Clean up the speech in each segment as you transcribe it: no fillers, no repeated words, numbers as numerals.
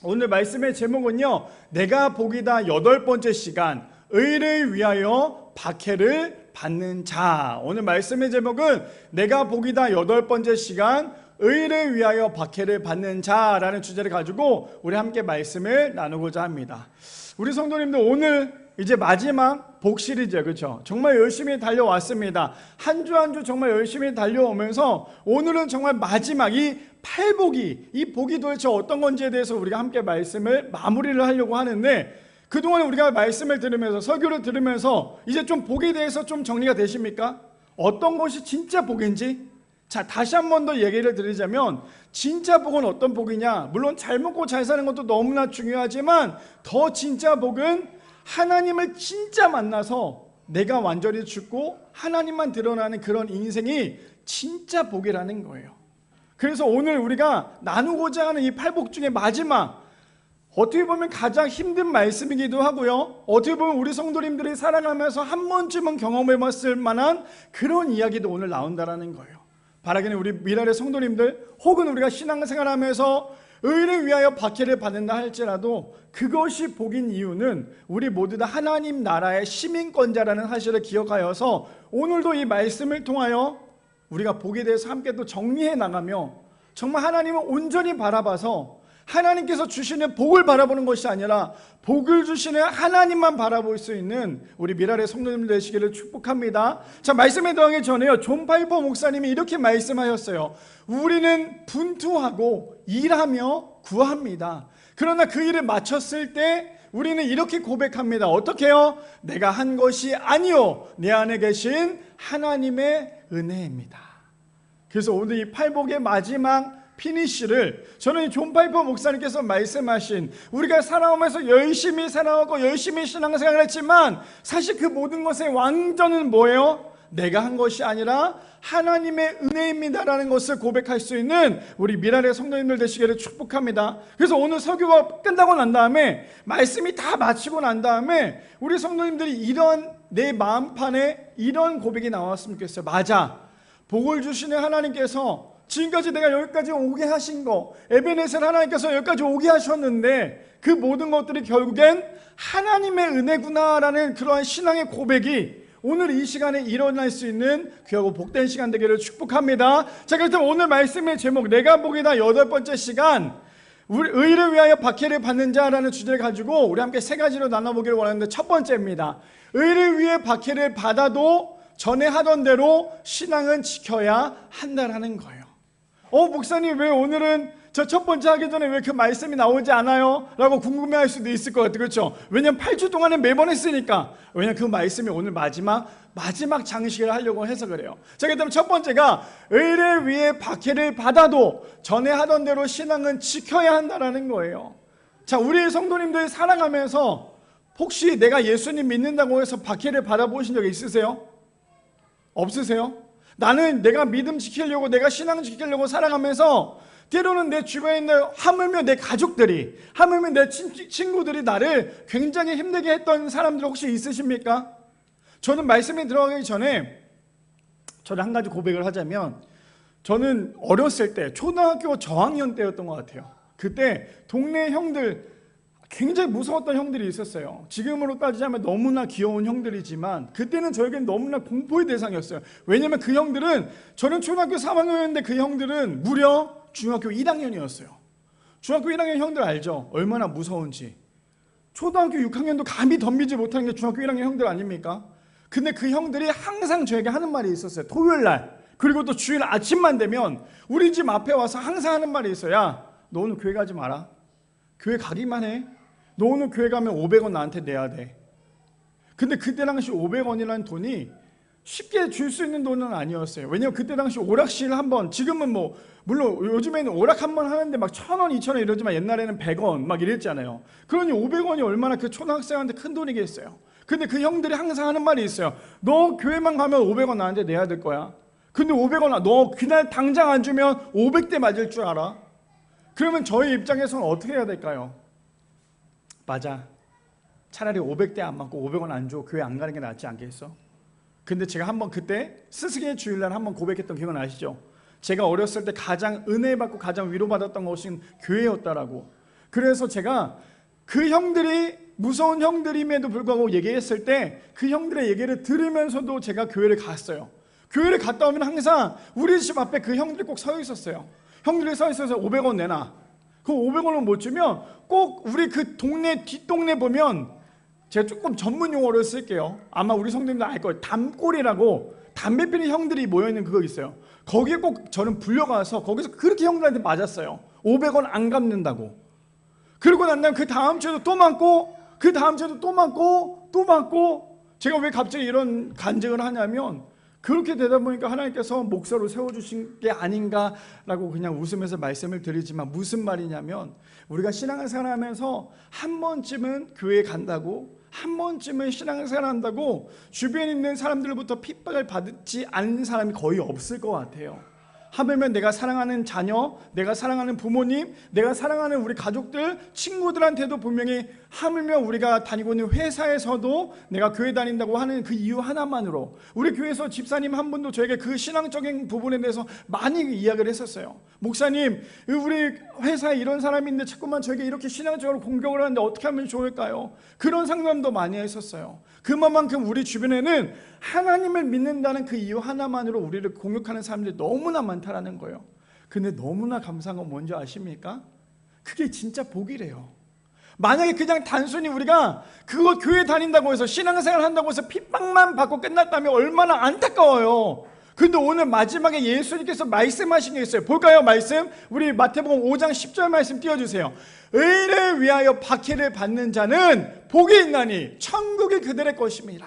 오늘 말씀의 제목은요, 내가 복이다 8번째 시간, 의를 위하여 박해를 받는 자. 오늘 말씀의 제목은 내가 복이다 8번째 시간, 의를 위하여 박해를 받는 자라는 주제를 가지고 우리 함께 말씀을 나누고자 합니다. 우리 성도님들, 오늘 이제 마지막 복 시리즈, 그렇죠? 정말 열심히 달려왔습니다. 한 주 한 주 정말 열심히 달려오면서 오늘은 정말 마지막 이 팔복이, 이 복이 도대체 어떤 건지에 대해서 우리가 함께 말씀을 마무리를 하려고 하는데, 그동안 우리가 말씀을 들으면서, 설교를 들으면서 이제 좀 복에 대해서 좀 정리가 되십니까? 어떤 것이 진짜 복인지? 자, 다시 한 번 더 얘기를 드리자면, 진짜 복은 어떤 복이냐? 물론 잘 먹고 잘 사는 것도 너무나 중요하지만, 더 진짜 복은 하나님을 진짜 만나서 내가 완전히 죽고 하나님만 드러나는 그런 인생이 진짜 복이라는 거예요. 그래서 오늘 우리가 나누고자 하는 이 팔복 중에 마지막, 어떻게 보면 가장 힘든 말씀이기도 하고요, 어떻게 보면 우리 성도님들이 살아가면서 한 번쯤은 경험해 봤을 만한 그런 이야기도 오늘 나온다라는 거예요. 바라기는 우리 미랄의 성도님들, 혹은 우리가 신앙생활하면서 의를 위하여 박해를 받는다 할지라도 그것이 복인 이유는 우리 모두 다 하나님 나라의 시민권자라는 사실을 기억하여서 오늘도 이 말씀을 통하여 우리가 복에 대해서 함께 또 정리해 나가며, 정말 하나님을 온전히 바라봐서 하나님께서 주시는 복을 바라보는 것이 아니라 복을 주시는 하나님만 바라볼 수 있는 우리 미랄의 성도님들 되시기를 축복합니다. 자, 말씀에 들어가기 전에요, 존 파이퍼 목사님이 이렇게 말씀하셨어요. 우리는 분투하고 일하며 구합니다. 그러나 그 일을 마쳤을 때 우리는 이렇게 고백합니다. 어떻게 해요? 내가 한 것이 아니요, 내 안에 계신 하나님의 은혜입니다. 그래서 오늘 이 팔복의 마지막 피니쉬를, 저는 존 파이퍼 목사님께서 말씀하신, 우리가 살아오면서 열심히 살아오고 열심히 신앙생활을 했지만 사실 그 모든 것의 왕전은 뭐예요? 내가 한 것이 아니라 하나님의 은혜입니다라는 것을 고백할 수 있는 우리 미랄의 성도님들 되시기를 축복합니다. 그래서 오늘 설교가 끝나고 난 다음에, 말씀이 다 마치고 난 다음에 우리 성도님들이 이런, 내 마음판에 이런 고백이 나왔으면 좋겠어요. 맞아, 복을 주시는 하나님께서 지금까지 내가 여기까지 오게 하신 거, 에베네셀 하나님께서 여기까지 오게 하셨는데 그 모든 것들이 결국엔 하나님의 은혜구나라는 그러한 신앙의 고백이 오늘 이 시간에 일어날 수 있는 귀하고 복된 시간 되기를 축복합니다. 자, 그렇다면 오늘 말씀의 제목, 내가 복이다 8번째 시간, 우리 의를 위하여 박해를 받는 자라는 주제를 가지고 우리 함께 세 가지로 나눠보기를 원하는데, 첫 번째입니다. 의를 위해 박해를 받아도 전에 하던 대로 신앙은 지켜야 한다라는 거예요. 목사님, 왜 오늘은 저 첫 번째 하기 전에 왜 그 말씀이 나오지 않아요? 라고 궁금해할 수도 있을 것 같아요. 그렇죠? 왜냐면 8주 동안에 매번 했으니까. 왜냐면 그 말씀이 오늘 마지막 장식을 하려고 해서 그래요. 자, 그렇다면 첫 번째가 의를 위해 박해를 받아도 전에 하던 대로 신앙은 지켜야 한다는 거예요. 자, 우리 성도님들 살아가면서 혹시 내가 예수님 믿는다고 해서 박해를 받아보신 적 있으세요? 없으세요? 나는 내가 믿음 지키려고, 내가 신앙 지키려고 살아가면서 때로는 내 주변에 있는, 하물며 내 가족들이, 하물며 내 친구들이 나를 굉장히 힘들게 했던 사람들 혹시 있으십니까? 저는 말씀에 들어가기 전에 저는 한 가지 고백을 하자면, 저는 어렸을 때 초등학교 저학년 때였던 것 같아요. 그때 동네 형들, 굉장히 무서웠던 형들이 있었어요. 지금으로 따지자면 너무나 귀여운 형들이지만 그때는 저에겐 너무나 공포의 대상이었어요. 왜냐면 그 형들은, 저는 초등학교 3학년이었는데 그 형들은 무려 중학교 1학년이었어요. 중학교 1학년 형들 알죠? 얼마나 무서운지. 초등학교 6학년도 감히 덤비지 못하는 게 중학교 1학년 형들 아닙니까? 근데 그 형들이 항상 저에게 하는 말이 있었어요. 토요일날, 그리고 또 주일 아침만 되면 우리 집 앞에 와서 항상 하는 말이 있어요. 야, 너 오늘 교회 가지 마라. 교회 가기만 해. 너 오늘 교회 가면 500원 나한테 내야 돼. 근데 그때 당시 500원이라는 돈이 쉽게 줄 수 있는 돈은 아니었어요. 왜냐면 그때 당시 오락실 한번, 지금은 뭐 물론 요즘에는 오락 한번 하는데 막 1,000원, 2,000원 이러지만 옛날에는 100원 막 이랬잖아요. 그러니 500원이 얼마나 그 초등학생한테 큰 돈이겠어요. 근데 그 형들이 항상 하는 말이 있어요. 너 교회만 가면 500원 나한테 내야 될 거야. 근데 500원 너 그날 당장 안 주면 500대 맞을 줄 알아? 그러면 저희 입장에서는 어떻게 해야 될까요? 맞아, 차라리 500대 안 맞고 500원 안 줘, 교회 안 가는 게 낫지 않겠어? 근데 제가 한번 그때 스승의 주일날 한번 고백했던 기억은 아시죠? 제가 어렸을 때 가장 은혜 받고 가장 위로받았던 것은 교회였다라고. 그래서 제가 그 형들이 무서운 형들임에도 불구하고 얘기했을 때 그 형들의 얘기를 들으면서도 제가 교회를 갔어요. 교회를 갔다 오면 항상 우리 집 앞에 그 형들이 꼭 서 있었어요. 형들이 서 있어서 500원 내놔. 그 500원을 못 주면 꼭 우리 그 동네 뒷동네 보면, 제가 조금 전문 용어를 쓸게요. 아마 우리 성도님들 알 거예요. 담골이라고 담배 피는 형들이 모여있는 그거 있어요. 거기에 꼭 저는 불려가서 거기서 그렇게 형들한테 맞았어요. 500원 안 갚는다고. 그러고 난 다음에 그 다음 주에도 또 맞고, 그 다음 주에도 또 맞고, 또 맞고. 제가 왜 갑자기 이런 간증을 하냐면, 그렇게 되다 보니까 하나님께서 목사로 세워주신 게 아닌가라고 그냥 웃으면서 말씀을 드리지만, 무슨 말이냐면, 우리가 신앙생활 하면서 한 번쯤은 교회에 간다고, 한 번쯤은 신앙생활 한다고 주변에 있는 사람들로부터 핍박을 받지 않는 사람이 거의 없을 것 같아요. 하물며 내가 사랑하는 자녀, 내가 사랑하는 부모님, 내가 사랑하는 우리 가족들, 친구들한테도 분명히, 하물며 우리가 다니고 있는 회사에서도 내가 교회 다닌다고 하는 그 이유 하나만으로, 우리 교회에서 집사님 한 분도 저에게 그 신앙적인 부분에 대해서 많이 이야기를 했었어요. 목사님, 우리 회사에 이런 사람인데 자꾸만 저에게 이렇게 신앙적으로 공격을 하는데 어떻게 하면 좋을까요? 그런 상담도 많이 했었어요. 그만큼 우리 주변에는 하나님을 믿는다는 그 이유 하나만으로 우리를 공격하는 사람들이 너무나 많다라는 거예요. 근데 너무나 감사한 건 뭔지 아십니까? 그게 진짜 복이래요. 만약에 그냥 단순히 우리가 그거 교회 다닌다고 해서 신앙생활 한다고 해서 핍박만 받고 끝났다면 얼마나 안타까워요. 근데 오늘 마지막에 예수님께서 말씀하신 게 있어요. 볼까요? 말씀, 우리 마태복음 5장 10절 말씀 띄워주세요. 의를 위하여 박해를 받는 자는 복이 있나니 천국이 그들의 것임이라.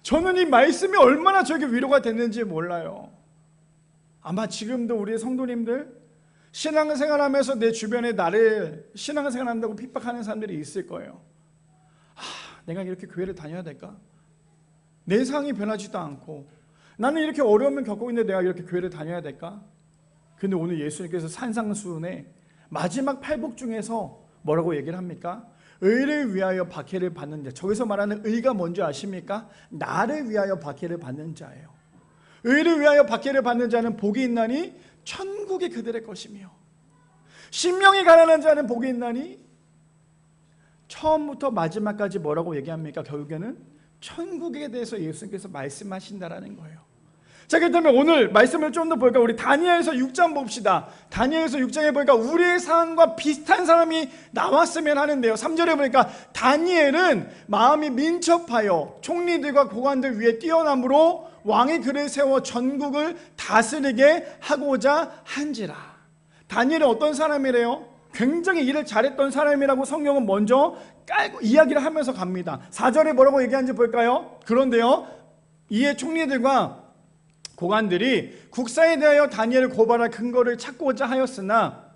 저는 이 말씀이 얼마나 저에게 위로가 됐는지 몰라요. 아마 지금도 우리 성도님들 신앙생활하면서 내 주변에 나를 신앙생활한다고 핍박하는 사람들이 있을 거예요. 내가 이렇게 교회를 다녀야 될까? 내 상황이 변하지도 않고 나는 이렇게 어려움을 겪고 있는데 내가 이렇게 교회를 다녀야 될까? 근데 오늘 예수님께서 산상수훈의 마지막 팔복 중에서 뭐라고 얘기를 합니까? 의를 위하여 박해를 받는 자. 저기서 말하는 의가 뭔지 아십니까? 나를 위하여 박해를 받는 자예요. 의를 위하여 박해를 받는 자는 복이 있나니 천국이 그들의 것이며, 심령이 가난한 자는 복이 있나니, 처음부터 마지막까지 뭐라고 얘기합니까? 결국에는 천국에 대해서 예수님께서 말씀하신다라는 거예요. 자, 그렇다면 오늘 말씀을 좀 더 볼까? 우리 다니엘서 6장 봅시다. 다니엘서 6장에 보니까 우리의 상황과 비슷한 사람이 나왔으면 하는데요. 3절에 보니까 다니엘은 마음이 민첩하여 총리들과 고관들 위에 뛰어남으로 왕이 그를 세워 전국을 다스리게 하고자 한지라. 다니엘은 어떤 사람이래요? 굉장히 일을 잘했던 사람이라고 성경은 먼저 깔고 이야기를 하면서 갑니다. 4절에 뭐라고 얘기하는지 볼까요? 그런데요, 이에 총리들과 고관들이 국사에 대하여 다니엘을 고발할 근거를 찾고자 하였으나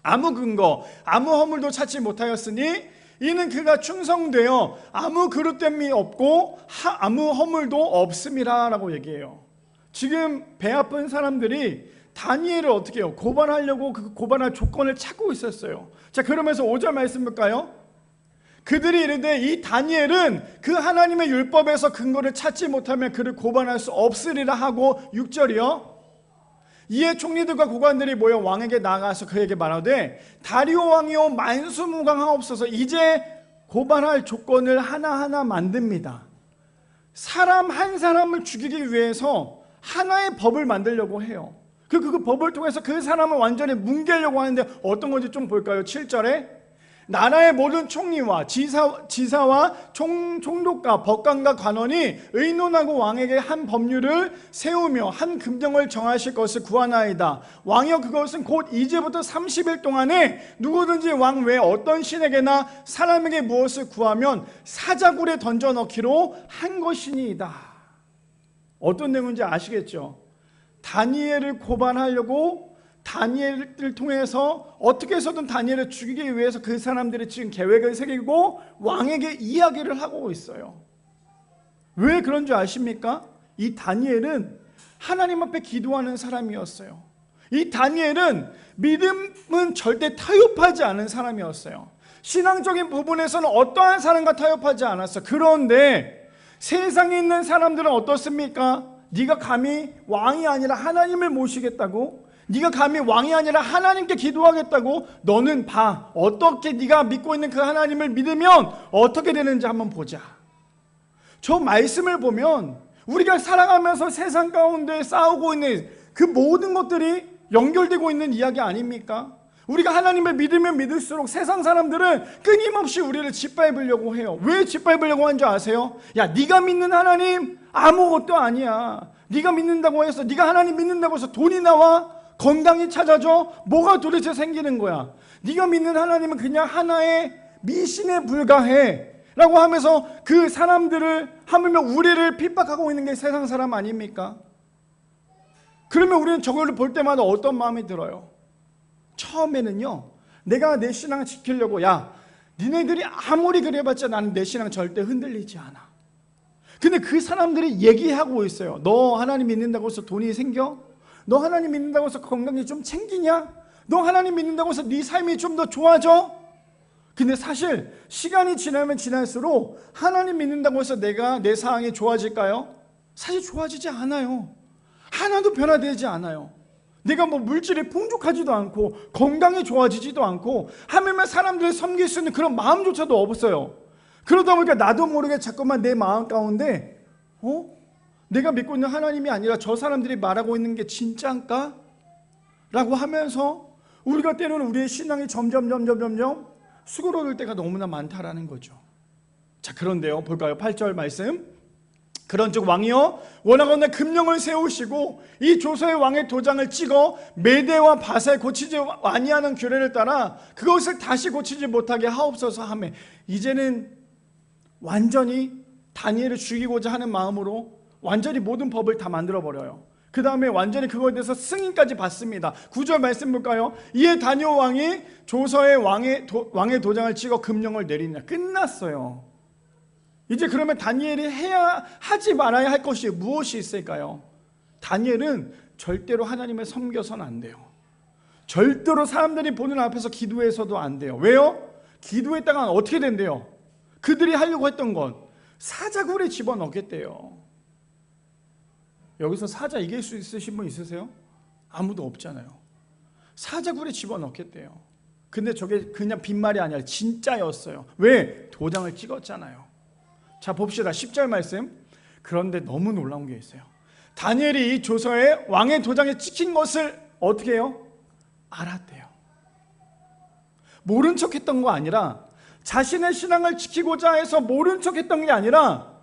아무 근거, 아무 허물도 찾지 못하였으니 이는 그가 충성되어 아무 그릇됨이 없고 아무 허물도 없음이라 라고 얘기해요. 지금 배 아픈 사람들이 다니엘을 어떻게 해요? 고발하려고 그 고발할 조건을 찾고 있었어요. 자, 그러면서 5절 말씀 볼까요? 그들이 이르되 이 다니엘은 그 하나님의 율법에서 근거를 찾지 못하면 그를 고발할 수 없으리라 하고, 6절이요. 이에 총리들과 고관들이 모여 왕에게 나아가서 그에게 말하되 다리오 왕이요 만수무강하옵소서. 이제 고발할 조건을 하나하나 만듭니다. 사람 한 사람을 죽이기 위해서 하나의 법을 만들려고 해요. 그 법을 통해서 그 사람을 완전히 뭉개려고 하는데 어떤 건지 좀 볼까요? 7절에 나라의 모든 총리와 지사와 총독과 법관과 관원이 의논하고 왕에게 한 법률을 세우며 한 금령을 정하실 것을 구하나이다. 왕이여 그것은 곧 이제부터 30일 동안에 누구든지 왕 외에 어떤 신에게나 사람에게 무엇을 구하면 사자굴에 던져 넣기로 한 것이니이다. 어떤 내용인지 아시겠죠? 다니엘을 고발하려고 다니엘을 통해서 어떻게 해서든 다니엘을 죽이기 위해서 그 사람들이 지금 계획을 새기고 왕에게 이야기를 하고 있어요. 왜 그런 줄 아십니까? 이 다니엘은 하나님 앞에 기도하는 사람이었어요. 이 다니엘은 믿음은 절대 타협하지 않은 사람이었어요. 신앙적인 부분에서는 어떠한 사람과 타협하지 않았어요. 그런데 세상에 있는 사람들은 어떻습니까? 네가 감히 왕이 아니라 하나님을 모시겠다고? 네가 감히 왕이 아니라 하나님께 기도하겠다고? 너는 봐. 어떻게 네가 믿고 있는 그 하나님을 믿으면 어떻게 되는지 한번 보자. 저 말씀을 보면 우리가 살아가면서 세상 가운데 싸우고 있는 그 모든 것들이 연결되고 있는 이야기 아닙니까? 우리가 하나님을 믿으면 믿을수록 세상 사람들은 끊임없이 우리를 짓밟으려고 해요. 왜 짓밟으려고 하는 줄 아세요? 야, 네가 믿는 하나님 아무것도 아니야. 네가 믿는다고 해서, 네가 하나님 믿는다고 해서 돈이 나와? 건강이 찾아져? 뭐가 도대체 생기는 거야? 네가 믿는 하나님은 그냥 하나의 미신에 불과해 라고 하면서 그 사람들을, 하물며 우리를 핍박하고 있는 게 세상 사람 아닙니까? 그러면 우리는 저걸 볼 때마다 어떤 마음이 들어요? 처음에는요, 내가 내 신앙을 지키려고, 야, 니네들이 아무리 그래봤자 나는 내 신앙 절대 흔들리지 않아. 근데 그 사람들이 얘기하고 있어요. 너 하나님 믿는다고 해서 돈이 생겨? 너 하나님 믿는다고 해서 건강이 좀 챙기냐? 너 하나님 믿는다고 해서 네 삶이 좀 더 좋아져? 근데 사실 시간이 지나면 지날수록 하나님 믿는다고 해서 내가 내 상황이 좋아질까요? 사실 좋아지지 않아요. 하나도 변화되지 않아요. 내가 뭐 물질이 풍족하지도 않고 건강이 좋아지지도 않고 하물며 사람들을 섬길 수 있는 그런 마음조차도 없어요. 그러다 보니까 나도 모르게 자꾸만 내 마음 가운데 내가 믿고 있는 하나님이 아니라 저 사람들이 말하고 있는 게 진짜인가? 라고 하면서 우리가 때로는 우리의 신앙이 점점 수그러들 때가 너무나 많다라는 거죠. 자, 그런데요, 볼까요? 8절 말씀. 그런즉 왕이여 원하건대 금령을 세우시고 이 조서의 왕의 도장을 찍어 메대와 바사에 고치지 아니하는 규례를 따라 그것을 다시 고치지 못하게 하옵소서 하며, 이제는 완전히 다니엘을 죽이고자 하는 마음으로 완전히 모든 법을 다 만들어버려요. 그 다음에 완전히 그거에 대해서 승인까지 받습니다. 9절 말씀 볼까요? 이에 다니엘 왕이 조서의 왕의 도장을 찍어 금령을 내리냐. 끝났어요. 이제 그러면 다니엘이 하지 말아야 할 것이 무엇이 있을까요? 다니엘은 절대로 하나님을 섬겨서는 안 돼요. 절대로 사람들이 보는 앞에서 기도해서도 안 돼요. 왜요? 기도했다가 어떻게 된대요? 그들이 하려고 했던 건 사자굴에 집어넣겠대요. 여기서 사자 이길 수 있으신 분 있으세요? 아무도 없잖아요. 사자굴에 집어넣겠대요. 근데 저게 그냥 빈말이 아니라 진짜였어요. 왜? 도장을 찍었잖아요. 자, 봅시다. 10절 말씀. 그런데 너무 놀라운 게 있어요. 다니엘이 이 조서에 왕의 도장에 찍힌 것을 어떻게 해요? 알았대요. 모른 척 했던 거 아니라, 자신의 신앙을 지키고자 해서 모른 척 했던 게 아니라,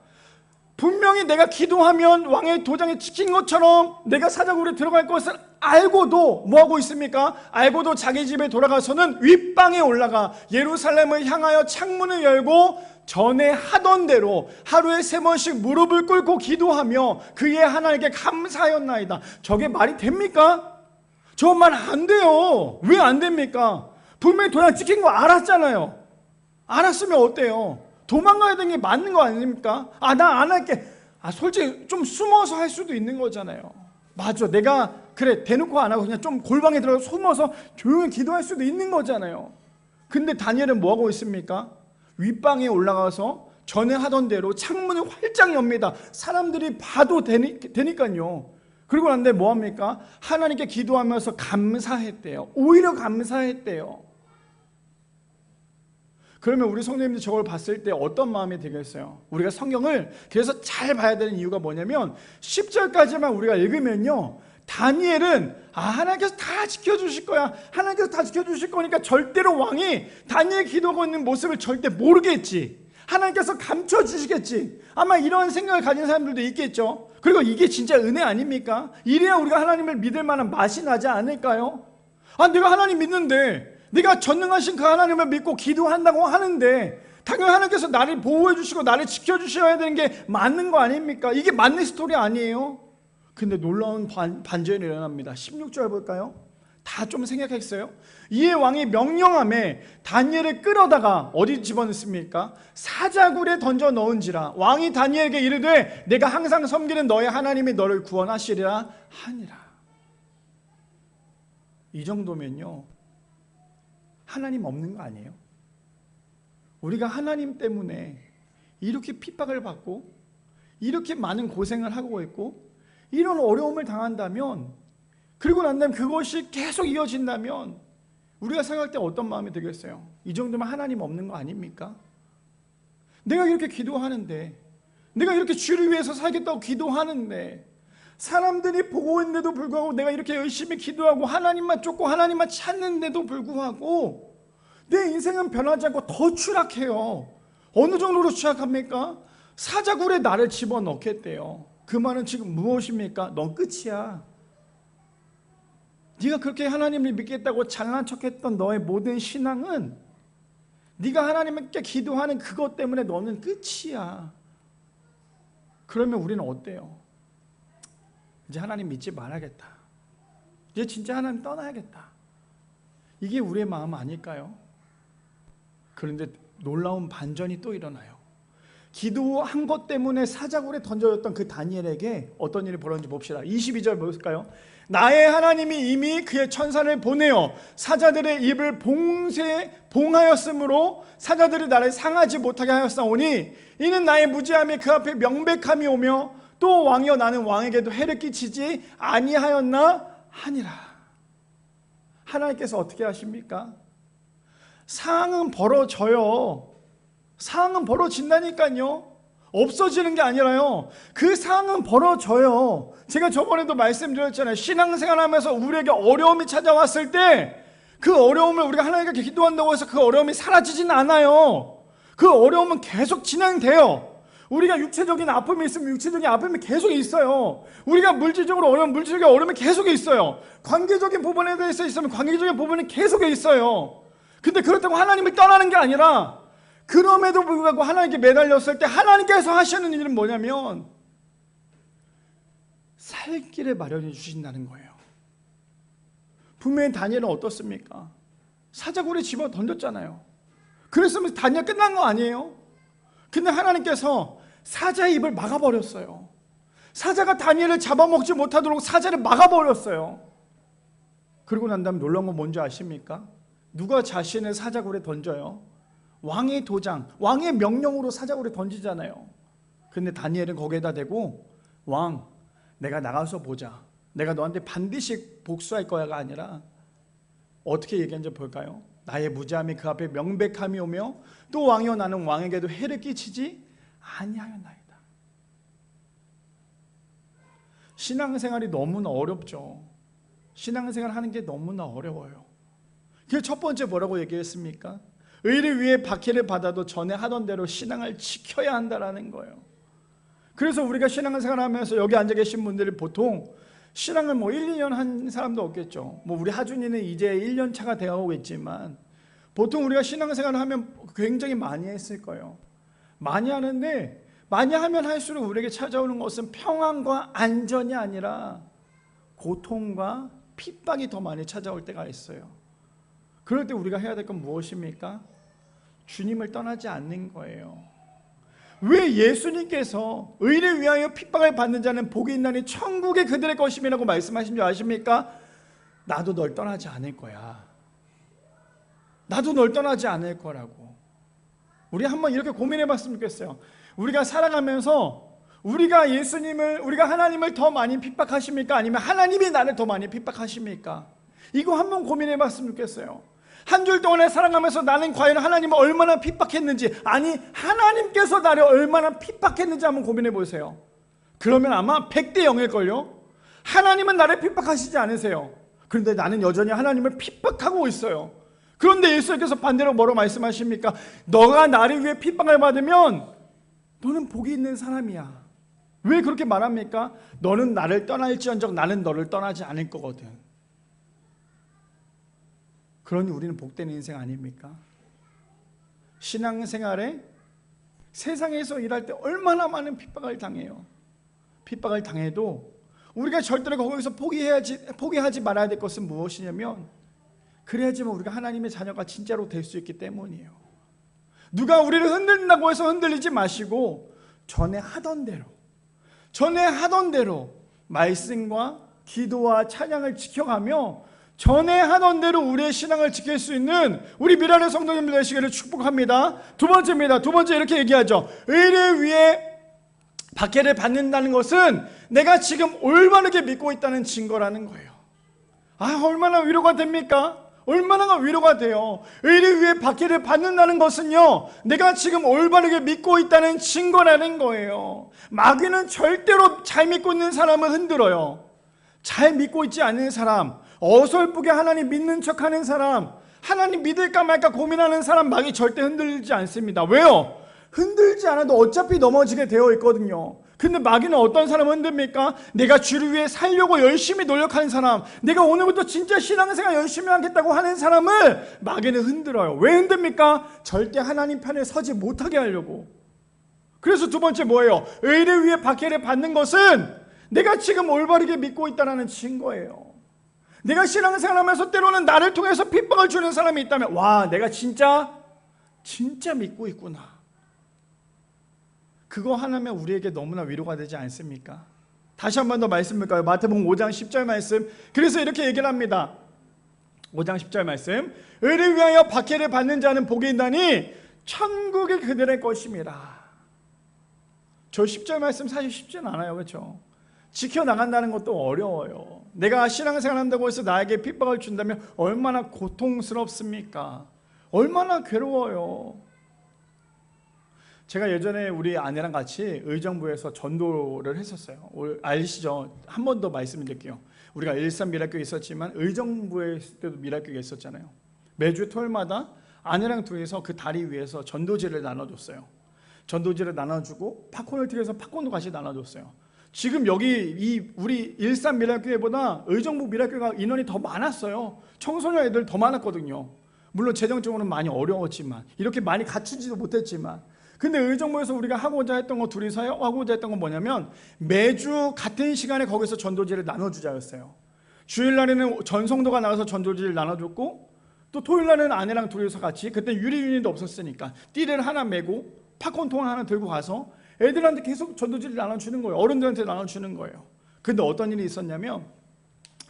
분명히 내가 기도하면 왕의 도장에 찍힌 것처럼 내가 사자굴에 들어갈 것을 알고도 뭐하고 있습니까? 알고도 자기 집에 돌아가서는 윗방에 올라가 예루살렘을 향하여 창문을 열고 전에 하던 대로 하루에 3번씩 무릎을 꿇고 기도하며 그의 하나님께 감사하였나이다. 저게 말이 됩니까? 저 말 안 돼요. 왜 안 됩니까? 분명히 도장 찍힌 거 알았잖아요. 알았으면 어때요? 도망가야 되는 게 맞는 거 아닙니까? 나 안 할게. 솔직히 좀 숨어서 할 수도 있는 거잖아요. 맞아. 내가 그래 대놓고 안 하고 그냥 좀 골방에 들어가 숨어서 조용히 기도할 수도 있는 거잖아요. 근데 다니엘은 뭐 하고 있습니까? 윗방에 올라가서 전에 하던 대로 창문을 활짝 엽니다. 사람들이 봐도 되니까요. 그리고 난데 뭐 합니까? 하나님께 기도하면서 감사했대요. 오히려 감사했대요. 그러면 우리 성도님들 저걸 봤을 때 어떤 마음이 되겠어요? 우리가 성경을 그래서 잘 봐야 되는 이유가 뭐냐면 10절까지만 우리가 읽으면요, 다니엘은 하나님께서 다 지켜주실 거야. 하나님께서 다 지켜주실 거니까 절대로 왕이 다니엘 기도하고 있는 모습을 절대 모르겠지. 하나님께서 감춰주시겠지. 아마 이런 생각을 가진 사람들도 있겠죠. 그리고 이게 진짜 은혜 아닙니까? 이래야 우리가 하나님을 믿을 만한 맛이 나지 않을까요? 내가 하나님 믿는데, 내가 전능하신 그 하나님을 믿고 기도한다고 하는데 당연히 하나님께서 나를 보호해 주시고 나를 지켜주셔야 되는 게 맞는 거 아닙니까? 이게 맞는 스토리 아니에요? 근데 놀라운 반전이 일어납니다. 16절 볼까요? 다 좀 생각했어요? 이에 왕이 명령함에 다니엘을 끌어다가 어디 집어넣습니까? 사자굴에 던져 넣은지라. 왕이 다니엘에게 이르되 내가 항상 섬기는 너의 하나님이 너를 구원하시리라 하니라. 이 정도면요, 하나님 없는 거 아니에요? 우리가 하나님 때문에 이렇게 핍박을 받고 이렇게 많은 고생을 하고 있고 이런 어려움을 당한다면 그리고 난 다음에 그것이 계속 이어진다면 우리가 생각할 때 어떤 마음이 들겠어요? 이 정도면 하나님 없는 거 아닙니까? 내가 이렇게 기도하는데, 내가 이렇게 주를 위해서 살겠다고 기도하는데, 사람들이 보고 있는데도 불구하고 내가 이렇게 열심히 기도하고 하나님만 쫓고 하나님만 찾는데도 불구하고 내 인생은 변하지 않고 더 추락해요. 어느 정도로 추락합니까? 사자굴에 나를 집어넣겠대요. 그 말은 지금 무엇입니까? 넌 끝이야. 네가 그렇게 하나님을 믿겠다고 잘난 척했던 너의 모든 신앙은 네가 하나님께 기도하는 그것 때문에 너는 끝이야. 그러면 우리는 어때요? 이제 하나님 믿지 말아야겠다. 이제 진짜 하나님 떠나야겠다. 이게 우리의 마음 아닐까요? 그런데 놀라운 반전이 또 일어나요. 기도한 것 때문에 사자굴에 던져졌던 그 다니엘에게 어떤 일이 벌어졌는지 봅시다. 22절 볼까요? 나의 하나님이 이미 그의 천사를 보내어 사자들의 입을 봉하였으므로 사자들이 나를 상하지 못하게 하였사오니 이는 나의 무지함이 그 앞에 명백함이 오며 또 왕이여 나는 왕에게도 해를 끼치지 아니하였나 하니라. 하나님께서 어떻게 하십니까? 상황은 벌어져요. 상황은 벌어진다니까요. 없어지는 게 아니라요. 그 상황은 벌어져요. 제가 저번에도 말씀드렸잖아요. 신앙생활하면서 우리에게 어려움이 찾아왔을 때 그 어려움을 우리가 하나님께 기도한다고 해서 그 어려움이 사라지진 않아요. 그 어려움은 계속 진행돼요. 우리가 육체적인 아픔이 있으면 육체적인 아픔이 계속 있어요. 우리가 물질적으로 어려운 물질적인 어려움이 계속 있어요. 관계적인 부분에 대해서 있으면 관계적인 부분이 계속 있어요. 근데 그렇다고 하나님을 떠나는 게 아니라 그럼에도 불구하고 하나님께 매달렸을 때 하나님께서 하시는 일은 뭐냐면 살 길을 마련해 주신다는 거예요. 분명히 다니엘은 어떻습니까? 사자굴에 집어 던졌잖아요. 그랬으면 다니엘 끝난 거 아니에요? 근데 하나님께서 사자의 입을 막아버렸어요. 사자가 다니엘을 잡아먹지 못하도록 사자를 막아버렸어요. 그리고 난 다음에 놀라운 건 뭔지 아십니까? 누가 자신을 사자굴에 던져요? 왕의 도장, 왕의 명령으로 사자굴에 던지잖아요. 근데 다니엘은 거기에다 대고 왕, 내가 나가서 보자. 내가 너한테 반드시 복수할 거야가 아니라 어떻게 얘기하는지 볼까요? 나의 무지함이 그 앞에 명백함이 오며 또 왕이여 나는 왕에게도 해를 끼치지 아니하였나이다. 신앙생활이 너무나 어렵죠. 신앙생활 하는 게 너무나 어려워요. 그래서 첫 번째 뭐라고 얘기했습니까? 의를 위해 박해를 받아도 전에 하던 대로 신앙을 지켜야 한다라는 거예요. 그래서 우리가 신앙생활 하면서 여기 앉아 계신 분들이 보통 신앙을 1, 2년 한 사람도 없겠죠. 우리 하준이는 이제 1년 차가 되어가고 있지만 보통 우리가 신앙생활을 하면 굉장히 많이 했을 거예요. 많이 하는데 많이 하면 할수록 우리에게 찾아오는 것은 평안과 안전이 아니라 고통과 핍박이 더 많이 찾아올 때가 있어요. 그럴 때 우리가 해야 될 건 무엇입니까? 주님을 떠나지 않는 거예요. 왜 예수님께서 의를 위하여 핍박을 받는 자는 복이 있나니 천국이 그들의 것임이라고 말씀하신 줄 아십니까? 나도 널 떠나지 않을 거야. 나도 널 떠나지 않을 거라고. 우리 한번 이렇게 고민해 봤으면 좋겠어요. 우리가 살아가면서 우리가 하나님을 더 많이 핍박하십니까? 아니면 하나님이 나를 더 많이 핍박하십니까? 이거 한번 고민해 봤으면 좋겠어요. 한 줄 동안에 살아가면서 나는 과연 하나님을 얼마나 핍박했는지, 아니 하나님께서 나를 얼마나 핍박했는지 한번 고민해 보세요. 그러면 아마 100대 0일걸요. 하나님은 나를 핍박하시지 않으세요. 그런데 나는 여전히 하나님을 핍박하고 있어요. 그런데 예수님께서 반대로 뭐라고 말씀하십니까? 너가 나를 위해 핍박을 받으면 너는 복이 있는 사람이야. 왜 그렇게 말합니까? 너는 나를 떠날지언정 나는 너를 떠나지 않을 거거든. 그러니 우리는 복된 인생 아닙니까? 신앙생활에 세상에서 일할 때 얼마나 많은 핍박을 당해요. 핍박을 당해도 우리가 절대로 거기서 포기하지 말아야 될 것은 무엇이냐면 그래야지만 우리가 하나님의 자녀가 진짜로 될 수 있기 때문이에요. 누가 우리를 흔들린다고 해서 흔들리지 마시고 전에 하던 대로 말씀과 기도와 찬양을 지켜가며 전에 하던 대로 우리의 신앙을 지킬 수 있는 우리 미라의 성도님들 되시기를 축복합니다. 두 번째 이렇게 얘기하죠. 의를 위해 박해를 받는다는 것은 내가 지금 올바르게 믿고 있다는 증거라는 거예요. 얼마나 위로가 됩니까? 얼마나 위로가 돼요. 의를 위해 박해를 받는다는 것은요, 내가 지금 올바르게 믿고 있다는 증거라는 거예요. 마귀는 절대로 잘 믿고 있는 사람을 흔들어요. 잘 믿고 있지 않는 사람, 어설프게 하나님 믿는 척하는 사람, 하나님 믿을까 말까 고민하는 사람, 마귀 절대 흔들지 않습니다. 왜요? 흔들지 않아도 어차피 넘어지게 되어 있거든요. 근데 마귀는 어떤 사람을 흔듭니까? 내가 주를 위해 살려고 열심히 노력하는 사람, 내가 오늘부터 진짜 신앙생활 열심히 하겠다고 하는 사람을 마귀는 흔들어요. 왜 흔듭니까? 절대 하나님 편에 서지 못하게 하려고. 그래서 두 번째 뭐예요? 의를 위해 박해를 받는 것은 내가 지금 올바르게 믿고 있다는 증거예요. 내가 신앙생활 하면서 때로는 나를 통해서 핍박을 주는 사람이 있다면, 와, 내가 진짜 믿고 있구나. 그거 하나면 우리에게 너무나 위로가 되지 않습니까? 다시 한 번 더 말씀 볼까요? 마태복음 5장 10절 말씀. 그래서 이렇게 얘기를 합니다. 5장 10절 말씀. 의를 위하여 박해를 받는 자는 복이 있나니 천국이 그들의 것임이라. 저 10절 말씀 사실 쉽진 않아요. 그렇죠? 지켜나간다는 것도 어려워요. 내가 신앙생활 한다고 해서 나에게 핍박을 준다면 얼마나 고통스럽습니까? 얼마나 괴로워요. 제가 예전에 우리 아내랑 같이 의정부에서 전도를 했었어요. 아시죠? 한 번 더 말씀드릴게요. 우리가 일산 미랄교회 있었지만 의정부에 있을 때도 미랄교회가 있었잖아요. 매주 토요일마다 아내랑 둘이서 그 다리 위에서 전도지를 나눠줬어요. 전도지를 나눠주고 팝콘을 튀겨서 팝콘도 같이 나눠줬어요. 지금 여기 우리 일산 미랄교회보다 의정부 미랄교회가 인원이 더 많았어요. 청소년 애들 더 많았거든요. 물론 재정적으로는 많이 어려웠지만, 이렇게 많이 갖추지도 못했지만, 근데 의정부에서 우리가 하고자 했던 거, 둘이서 하고자 했던 건 뭐냐면 매주 같은 시간에 거기서 전도지를 나눠주자였어요. 주일날에는 전성도가 나가서 전도지를 나눠줬고, 또 토요일날에는 아내랑 둘이서 같이, 그때 유리윤희도 없었으니까 띠를 하나 메고 팝콘통 하나 들고 가서 애들한테 계속 전도지를 나눠주는 거예요. 어른들한테 나눠주는 거예요. 근데 어떤 일이 있었냐면,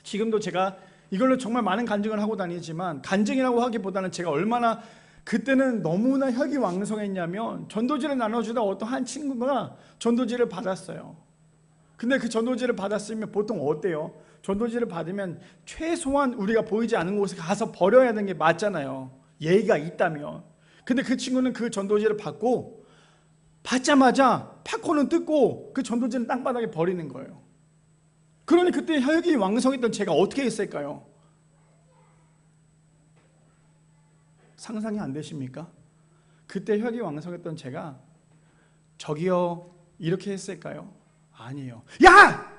지금도 제가 이걸로 정말 많은 간증을 하고 다니지만, 간증이라고 하기보다는 제가 얼마나 그때는 너무나 혈기왕성했냐면, 전도지를 나눠주다 어떤 한 친구가 전도지를 받았어요. 근데 그 전도지를 받았으면 보통 어때요? 전도지를 받으면 최소한 우리가 보이지 않는 곳에 가서 버려야 되는 게 맞잖아요. 예의가 있다면. 근데 그 친구는 그 전도지를 받자마자 팝콘은 뜯고 그 전도지는 땅바닥에 버리는 거예요. 그러니 그때 혈기왕성했던 제가 어떻게 했을까요? 상상이 안 되십니까? 그때 혈기왕성했던 제가 저기요 이렇게 했을까요? 아니에요. 야!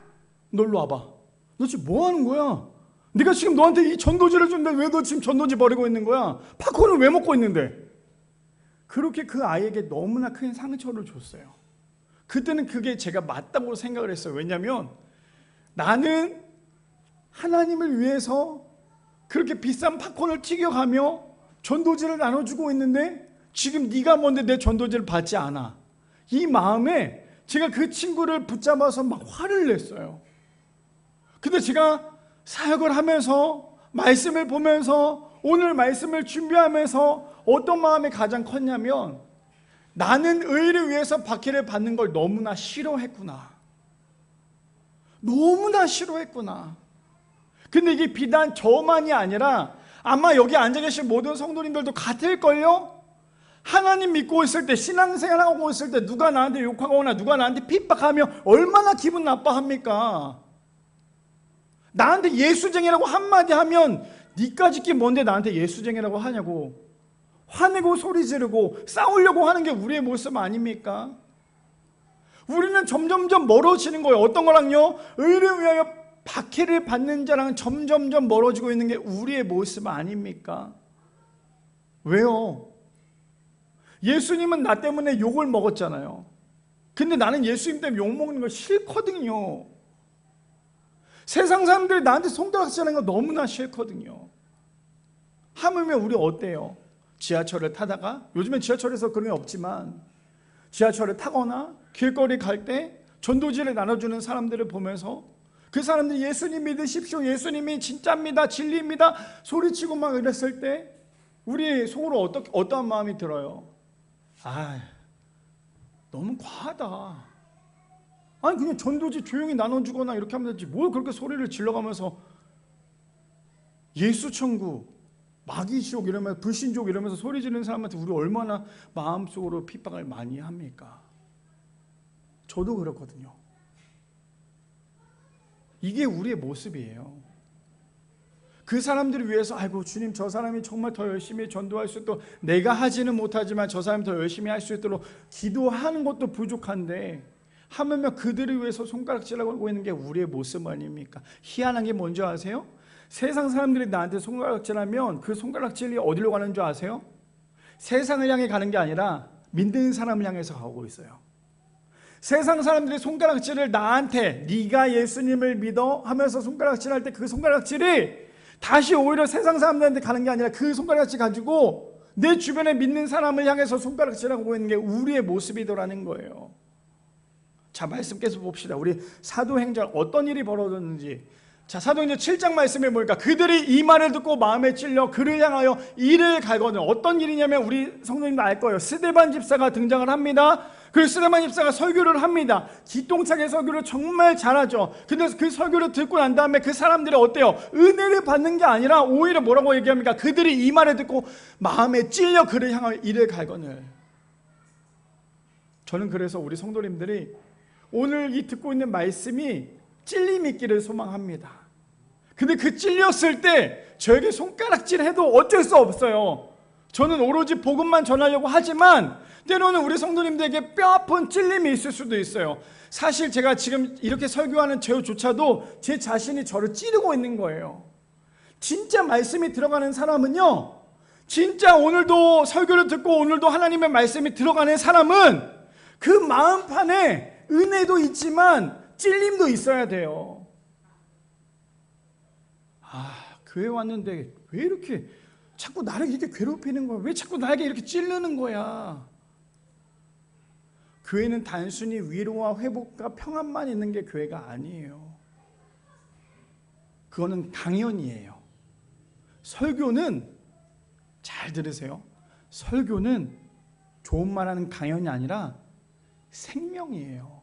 너 일로 와봐. 너 지금 뭐 하는 거야? 네가 지금 너한테 이 전도지를 줬는데 왜 너 지금 전도지 버리고 있는 거야? 팝콘을 왜 먹고 있는데? 그렇게 그 아이에게 너무나 큰 상처를 줬어요. 그때는 그게 제가 맞다고 생각을 했어요. 왜냐하면 나는 하나님을 위해서 그렇게 비싼 팝콘을 튀겨가며 전도지를 나눠주고 있는데 지금 네가 뭔데 내 전도지를 받지 않아. 이 마음에 제가 그 친구를 붙잡아서 막 화를 냈어요. 근데 제가 사역을 하면서 말씀을 보면서 오늘 말씀을 준비하면서 어떤 마음이 가장 컸냐면, 나는 의를 위해서 박해를 받는 걸 너무나 싫어했구나. 너무나 싫어했구나. 근데 이게 비단 저만이 아니라 아마 여기 앉아 계신 모든 성도님들도 같을걸요? 하나님 믿고 있을 때, 신앙생활하고 있을 때 누가 나한테 욕하거나 누가 나한테 핍박하면 얼마나 기분 나빠합니까? 나한테 예수쟁이라고 한마디 하면 니까짓 게 뭔데 나한테 예수쟁이라고 하냐고 화내고 소리 지르고 싸우려고 하는 게 우리의 모습 아닙니까? 우리는 점점점 멀어지는 거예요. 어떤 거랑요? 의를 위하여 박해를 받는 자랑 점점점 멀어지고 있는 게 우리의 모습 아닙니까? 왜요? 예수님은 나 때문에 욕을 먹었잖아요. 근데 나는 예수님 때문에 욕 먹는 거 싫거든요. 세상 사람들이 나한테 손가락질 하는 거 너무나 싫거든요. 하물며 우리 어때요? 지하철을 타다가, 요즘엔 지하철에서 그런 게 없지만 지하철을 타거나 길거리 갈 때 전도지를 나눠주는 사람들을 보면서 그 사람들이 예수님 믿으십시오, 예수님이 진짜입니다, 진리입니다 소리치고 막 이랬을 때 우리 속으로 어떠한 마음이 들어요? 너무 과하다. 아니 그냥 전도지 조용히 나눠주거나 이렇게 하면 되지 뭘 그렇게 소리를 질러가면서 예수 천국, 마귀 지옥 이러면서 불신족 이러면서 소리 지르는 사람한테 우리 얼마나 마음속으로 핍박을 많이 합니까? 저도 그렇거든요. 이게 우리의 모습이에요. 그 사람들을 위해서 아이고 주님 저 사람이 정말 더 열심히 전도할 수 있도록, 내가 하지는 못하지만 저 사람이 더 열심히 할 수 있도록 기도하는 것도 부족한데 하물며 그들을 위해서 손가락질하고 있는 게 우리의 모습 아닙니까? 희한한 게 뭔지 아세요? 세상 사람들이 나한테 손가락질하면 그 손가락질이 어디로 가는 줄 아세요? 세상을 향해 가는 게 아니라 믿는 사람을 향해서 가고 있어요. 세상 사람들이 손가락질을 나한테 네가 예수님을 믿어 하면서 손가락질할 때 그 손가락질이 다시 오히려 세상 사람들한테 가는 게 아니라 그 손가락질 가지고 내 주변에 믿는 사람을 향해서 손가락질하고 있는 게 우리의 모습이더라는 거예요. 자, 말씀 계속 봅시다. 우리 사도행전 어떤 일이 벌어졌는지. 자, 사도행전 7장 말씀에 보니까 그들이 이 말을 듣고 마음에 찔려 그를 향하여 이를 갈거든. 어떤 일이냐면 우리 성도님도 알 거예요. 스데반 집사가 등장을 합니다. 그 스데반 집사가 설교를 합니다. 기똥차게 설교를 정말 잘하죠. 근데 그 설교를 듣고 난 다음에 그 사람들이 어때요? 은혜를 받는 게 아니라 오히려 뭐라고 얘기합니까? 그들이 이 말을 듣고 마음에 찔려 그를 향하여 이를 갈거늘. 저는 그래서 우리 성도님들이 오늘 이 듣고 있는 말씀이 찔림 있기를 소망합니다. 근데 그 찔렸을 때 저에게 손가락질 해도 어쩔 수 없어요. 저는 오로지 복음만 전하려고 하지만 때로는 우리 성도님들에게 뼈아픈 찔림이 있을 수도 있어요. 사실 제가 지금 이렇게 설교하는 저조차도 제 자신이 저를 찌르고 있는 거예요. 진짜 말씀이 들어가는 사람은요, 진짜 오늘도 설교를 듣고 오늘도 하나님의 말씀이 들어가는 사람은 그 마음판에 은혜도 있지만 찔림도 있어야 돼요. 교회 왔는데 왜 이렇게 자꾸 나를 이렇게 괴롭히는 거야? 왜 자꾸 나에게 이렇게 찌르는 거야? 교회는 단순히 위로와 회복과 평안만 있는 게 교회가 아니에요. 그거는 강연이에요. 설교는, 잘 들으세요, 설교는 좋은 말하는 강연이 아니라 생명이에요.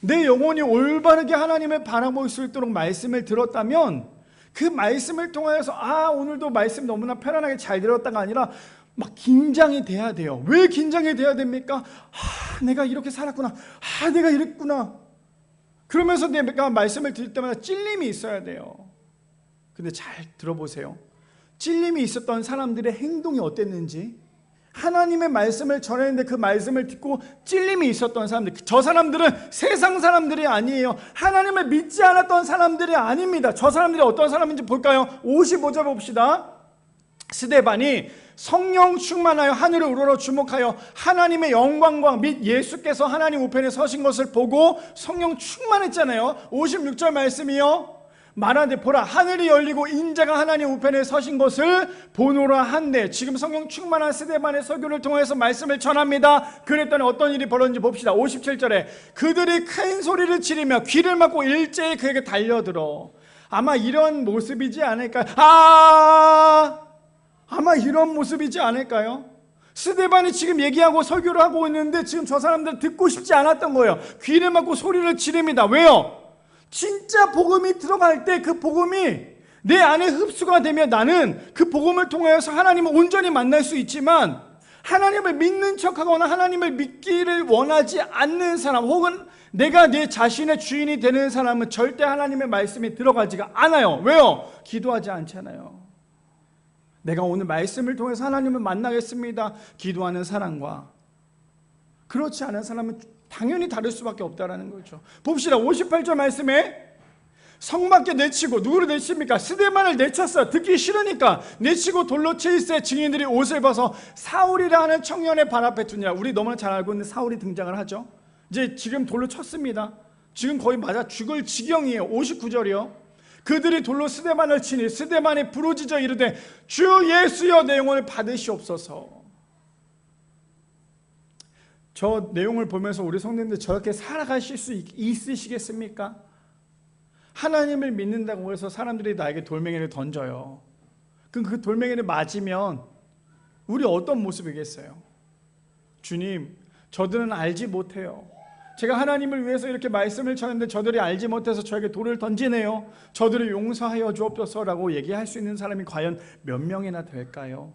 내 영혼이 올바르게 하나님을 바라볼 수 있도록 말씀을 들었다면 그 말씀을 통해서 오늘도 말씀 너무나 편안하게 잘 들었다가 아니라 막 긴장이 돼야 돼요. 왜 긴장이 돼야 됩니까? 내가 이렇게 살았구나. 내가 이랬구나. 그러면서 내가 말씀을 들을 때마다 찔림이 있어야 돼요. 근데 잘 들어보세요. 찔림이 있었던 사람들의 행동이 어땠는지, 하나님의 말씀을 전했는데 그 말씀을 듣고 찔림이 있었던 사람들, 저 사람들은 세상 사람들이 아니에요. 하나님을 믿지 않았던 사람들이 아닙니다. 저 사람들이 어떤 사람인지 볼까요? 55절 봅시다. 스데반이 성령 충만하여 하늘을 우러러 주목하여 하나님의 영광과 및 예수께서 하나님 우편에 서신 것을 보고 성령 충만했잖아요. 56절 말씀이요, 말하되 보라 하늘이 열리고 인자가 하나님 우편에 서신 것을 보노라 한데, 지금 성령 충만한 스데반의 설교를 통해서 말씀을 전합니다. 그랬더니 어떤 일이 벌어졌는지 봅시다. 57절에 그들이 큰 소리를 지르며 귀를 막고 일제히 그에게 달려들어. 아마 이런 모습이지 않을까요? 아마 이런 모습이지 않을까요? 스데반이 지금 얘기하고 설교를 하고 있는데 지금 저 사람들 듣고 싶지 않았던 거예요. 귀를 막고 소리를 지릅니다. 왜요? 진짜 복음이 들어갈 때 그 복음이 내 안에 흡수가 되면 나는 그 복음을 통해서 하나님을 온전히 만날 수 있지만, 하나님을 믿는 척하거나 하나님을 믿기를 원하지 않는 사람, 혹은 내가 내 자신의 주인이 되는 사람은 절대 하나님의 말씀이 들어가지가 않아요. 왜요? 기도하지 않잖아요. 내가 오늘 말씀을 통해서 하나님을 만나겠습니다, 기도하는 사람과 그렇지 않은 사람은 당연히 다를 수밖에 없다는 거죠. 봅시다. 58절 말씀에 성 밖에 내치고, 누구를 내칩니까? 스데반을 내쳤어요. 듣기 싫으니까 내치고 돌로 칠세 증인들이 옷을 벗어 사울이라 하는 청년의 발 앞에 두니라. 우리 너무나 잘 알고 있는 사울이 등장을 하죠. 이제 지금 돌로 쳤습니다. 지금 거의 맞아 죽을 지경이에요. 59절이요. 그들이 돌로 스데반을 치니 스데반이 부르짖어 이르되 주 예수여 내 영혼을 받으시옵소서. 저 내용을 보면서 우리 성도님들 저렇게 살아가실 수 있으시겠습니까? 하나님을 믿는다고 해서 사람들이 나에게 돌멩이를 던져요. 그럼 그 돌멩이를 맞으면 우리 어떤 모습이겠어요? 주님, 저들은 알지 못해요. 제가 하나님을 위해서 이렇게 말씀을 전했는데 저들이 알지 못해서 저에게 돌을 던지네요. 저들을 용서하여 주옵소서라고 얘기할 수 있는 사람이 과연 몇 명이나 될까요?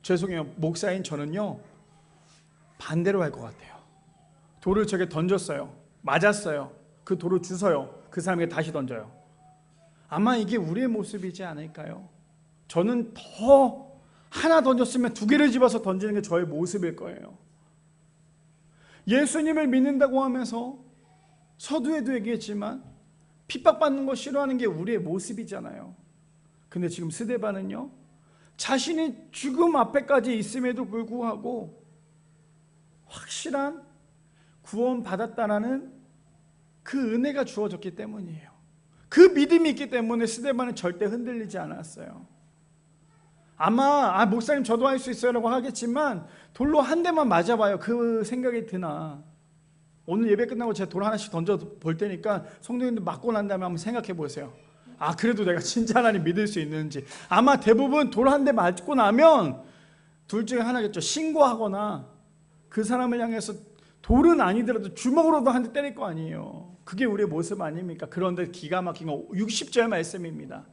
죄송해요. 목사인 저는요, 반대로 할 것 같아요. 돌을 저에게 던졌어요. 맞았어요. 그 돌을 주워요. 그 사람에게 다시 던져요. 아마 이게 우리의 모습이지 않을까요? 저는 더 하나 던졌으면 두 개를 집어서 던지는 게 저의 모습일 거예요. 예수님을 믿는다고 하면서 서두에도 얘기했지만 핍박받는 거 싫어하는 게 우리의 모습이잖아요. 근데 지금 스데반은요, 자신이 죽음 앞에까지 있음에도 불구하고 확실한 구원 받았다라는 그 은혜가 주어졌기 때문이에요. 그 믿음이 있기 때문에 스데반은 절대 흔들리지 않았어요. 아마 목사님 저도 할 수 있어요 라고 하겠지만 돌로 한 대만 맞아봐요. 그 생각이 드나. 오늘 예배 끝나고 제가 돌 하나씩 던져 볼 테니까 성도님들 맞고 난 다음에 한번 생각해 보세요. 그래도 내가 진짜 하나님 믿을 수 있는지. 아마 대부분 돌 한 대 맞고 나면 둘 중에 하나겠죠. 신고하거나 그 사람을 향해서 돌은 아니더라도 주먹으로도 한 대 때릴 거 아니에요. 그게 우리의 모습 아닙니까? 그런데 기가 막힌 거 60절 말씀입니다.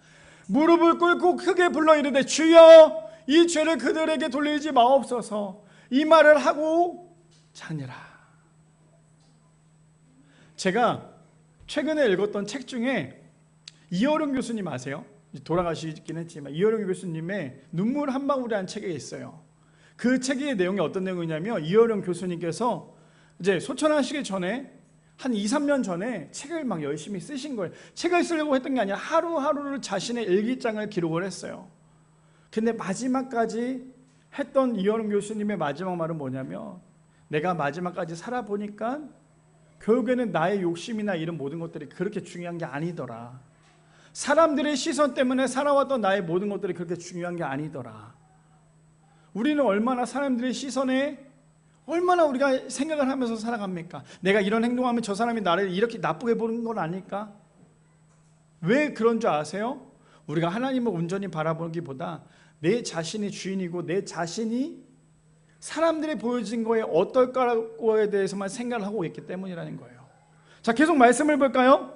무릎을 꿇고 크게 불러 이르되 주여 이 죄를 그들에게 돌리지 마옵소서. 이 말을 하고 자니라. 제가 최근에 읽었던 책 중에 이어룡 교수님 아세요? 돌아가시긴 했지만 이어룡 교수님의 눈물 한 방울이라는 책이 있어요. 그 책의 내용이 어떤 내용이냐면 이어룡 교수님께서 이제 소천하시기 전에 한 2, 3년 전에 책을 막 열심히 쓰신 거예요. 책을 쓰려고 했던 게 아니라 하루하루를 자신의 일기장을 기록을 했어요. 근데 마지막까지 했던 이어룡 교수님의 마지막 말은 뭐냐면 내가 마지막까지 살아보니까 결국에는 나의 욕심이나 이런 모든 것들이 그렇게 중요한 게 아니더라. 사람들의 시선 때문에 살아왔던 나의 모든 것들이 그렇게 중요한 게 아니더라. 우리는 얼마나 사람들의 시선에 얼마나 우리가 생각을 하면서 살아갑니까? 내가 이런 행동하면 저 사람이 나를 이렇게 나쁘게 보는 건 아닐까? 왜 그런 줄 아세요? 우리가 하나님을 온전히 바라보기보다 내 자신이 주인이고 내 자신이 사람들이 보여진 거에 어떨까에 대해서만 생각을 하고 있기 때문이라는 거예요. 자, 계속 말씀을 볼까요?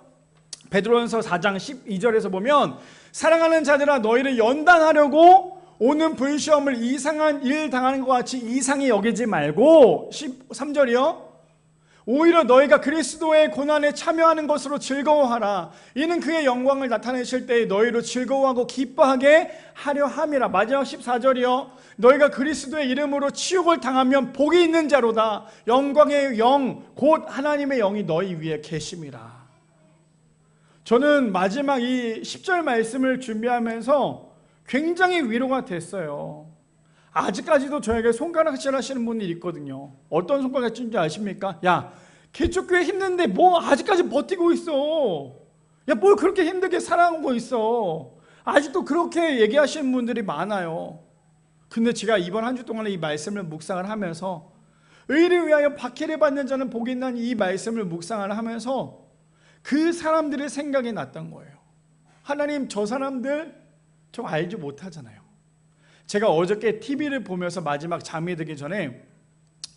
베드로전서 4장 12절에서 보면 사랑하는 자들아 너희를 연단하려고 오는 불시험을 이상한 일 당하는 것 같이 이상히 여기지 말고 13절이요. 오히려 너희가 그리스도의 고난에 참여하는 것으로 즐거워하라. 이는 그의 영광을 나타내실 때에 너희로 즐거워하고 기뻐하게 하려 함이라. 마지막 14절이요. 너희가 그리스도의 이름으로 치욕을 당하면 복이 있는 자로다. 영광의 영 곧 하나님의 영이 너희 위에 계심이라. 저는 마지막 이 10절 말씀을 준비하면서 굉장히 위로가 됐어요. 아직까지도 저에게 손가락질 하시는 분이 있거든요. 어떤 손가락질인지 아십니까? 야, 개척교회 힘든데 뭐 아직까지 버티고 있어. 야, 뭘 그렇게 힘들게 살아오고 있어. 아직도 그렇게 얘기하시는 분들이 많아요. 근데 제가 이번 한 주 동안에 이 말씀을 묵상을 하면서 의를 위하여 박해를 받는 자는 복이 있나니 이 말씀을 묵상을 하면서 그 사람들의 생각이 났던 거예요. 하나님, 저 사람들 저 알지 못하잖아요. 제가 어저께 TV를 보면서 마지막 잠이 들기 전에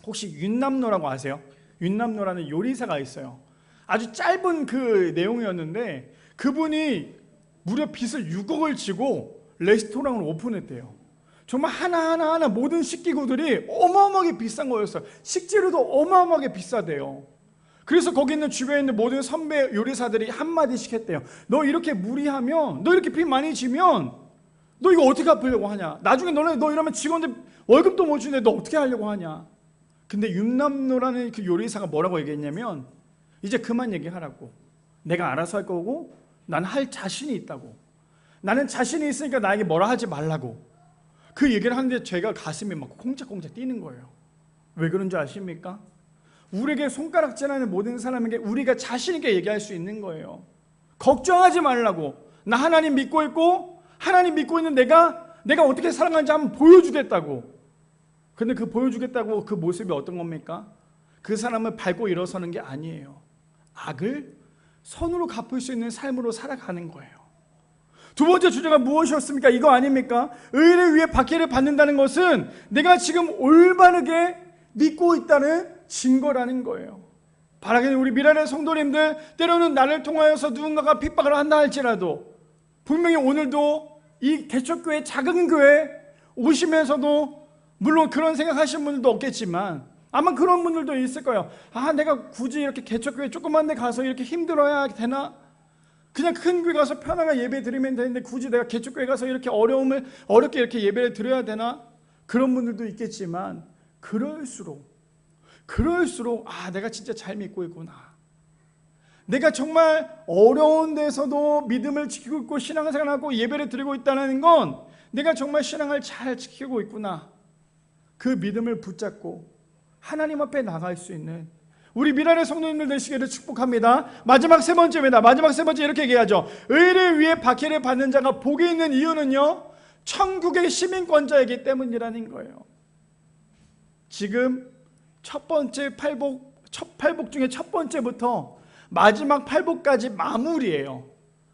혹시 윤남노라고 아세요? 윤남노라는 요리사가 있어요. 아주 짧은 그 내용이었는데 그분이 무려 빚을 6억을 지고 레스토랑을 오픈했대요. 정말 하나하나 모든 식기구들이 어마어마하게 비싼 거였어요. 식재료도 어마어마하게 비싸대요. 그래서 거기 있는 주변에 있는 모든 선배 요리사들이 한마디씩 했대요. 너 이렇게 무리하면, 너 이렇게 빚 많이 지면 너 이거 어떻게 갚으려고 하냐? 나중에 너 이러면 직원들 월급도 못 주는데 너 어떻게 하려고 하냐? 근데 윤남노라는 그 요리사가 뭐라고 얘기했냐면 이제 그만 얘기하라고. 내가 알아서 할 거고 난 할 자신이 있다고. 나는 자신이 있으니까 나에게 뭐라 하지 말라고. 그 얘기를 하는데 제가 가슴이 막 콩짝콩짝 뛰는 거예요. 왜 그런 줄 아십니까? 우리에게 손가락질하는 모든 사람에게 우리가 자신 있게 얘기할 수 있는 거예요. 걱정하지 말라고. 나 하나님 믿고 있고 하나님 믿고 있는 내가 어떻게 살아가는지 한번 보여주겠다고. 근데 그 보여주겠다고 그 모습이 어떤 겁니까? 그 사람을 밟고 일어서는 게 아니에요. 악을 선으로 갚을 수 있는 삶으로 살아가는 거예요. 두 번째 주제가 무엇이었습니까? 이거 아닙니까? 의를 위해 박해를 받는다는 것은 내가 지금 올바르게 믿고 있다는 증거라는 거예요. 바라기는 우리 미라의 성도님들, 때로는 나를 통하여서 누군가가 핍박을 한다 할지라도 분명히 오늘도 이 개척교회, 작은 교회 오시면서도 물론 그런 생각하시는 분들도 없겠지만 아마 그런 분들도 있을 거예요. 내가 굳이 이렇게 개척교회 조그만 데 가서 이렇게 힘들어야 되나? 그냥 큰 교회 가서 편하게 예배 드리면 되는데 굳이 내가 개척교회 가서 이렇게 어렵게 이렇게 예배를 드려야 되나? 그런 분들도 있겠지만 그럴수록 내가 진짜 잘 믿고 있구나. 내가 정말 어려운 데서도 믿음을 지키고 있고 신앙생활하고 예배를 드리고 있다는 건 내가 정말 신앙을 잘 지키고 있구나. 그 믿음을 붙잡고 하나님 앞에 나갈 수 있는 우리 미라의 성도님들 되시기를 축복합니다. 마지막 세 번째입니다. 마지막 세 번째 이렇게 얘기하죠. 의를 위해 박해를 받는 자가 복이 있는 이유는요, 천국의 시민권자이기 때문이라는 거예요. 지금 첫 번째 팔복 중에 첫 번째부터 마지막 팔복까지 마무리예요.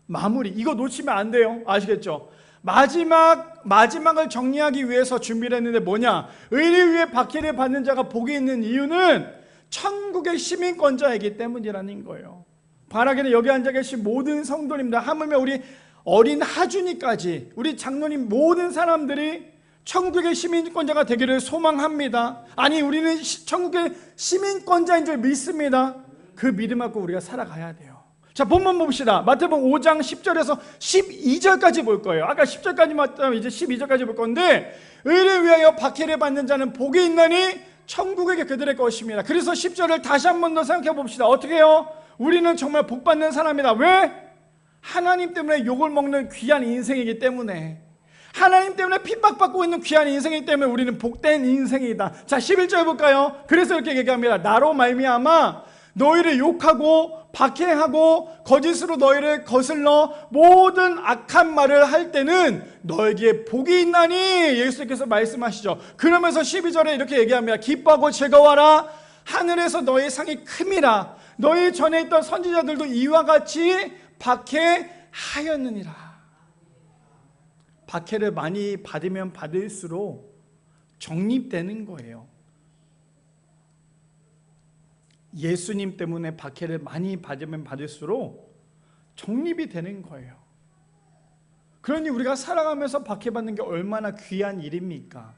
마무리. 이거 놓치면 안 돼요. 아시겠죠? 마지막을 정리하기 위해서 준비를 했는데 뭐냐? 의를 위해 박해를 받는 자가 복이 있는 이유는 천국의 시민권자이기 때문이라는 거예요. 바라기는 여기 앉아 계신 모든 성도님들, 하물며 우리 어린 하준이까지 우리 장로님 모든 사람들이 천국의 시민권자가 되기를 소망합니다. 아니, 우리는 천국의 시민권자인 줄 믿습니다. 그 믿음 갖고 우리가 살아가야 돼요. 자, 본문 봅시다. 마태복음 5장 10절에서 12절까지 볼 거예요. 아까 10절까지 맞다면 이제 12절까지 볼 건데, 의를 위하여 박해를 받는 자는 복이 있나니 천국의 그들의 것입니다. 그래서 10절을 다시 한 번 더 생각해 봅시다. 어떻게 해요? 우리는 정말 복 받는 사람이다. 왜? 하나님 때문에 욕을 먹는 귀한 인생이기 때문에, 하나님 때문에 핍박받고 있는 귀한 인생이기 때문에 우리는 복된 인생이다. 자, 11절 볼까요? 그래서 이렇게 얘기합니다. 나로 말미암아 너희를 욕하고 박해하고 거짓으로 너희를 거슬러 모든 악한 말을 할 때는 너에게 복이 있나니 예수님께서 말씀하시죠. 그러면서 12절에 이렇게 얘기합니다. 기뻐하고 즐거워하라. 하늘에서 너의 상이 큼이라. 너희 전에 있던 선지자들도 이와 같이 박해하였느니라. 박해를 많이 받으면 받을수록 정립되는 거예요. 예수님 때문에 박해를 많이 받으면 받을수록 정립이 되는 거예요. 그러니 우리가 살아가면서 박해받는 게 얼마나 귀한 일입니까?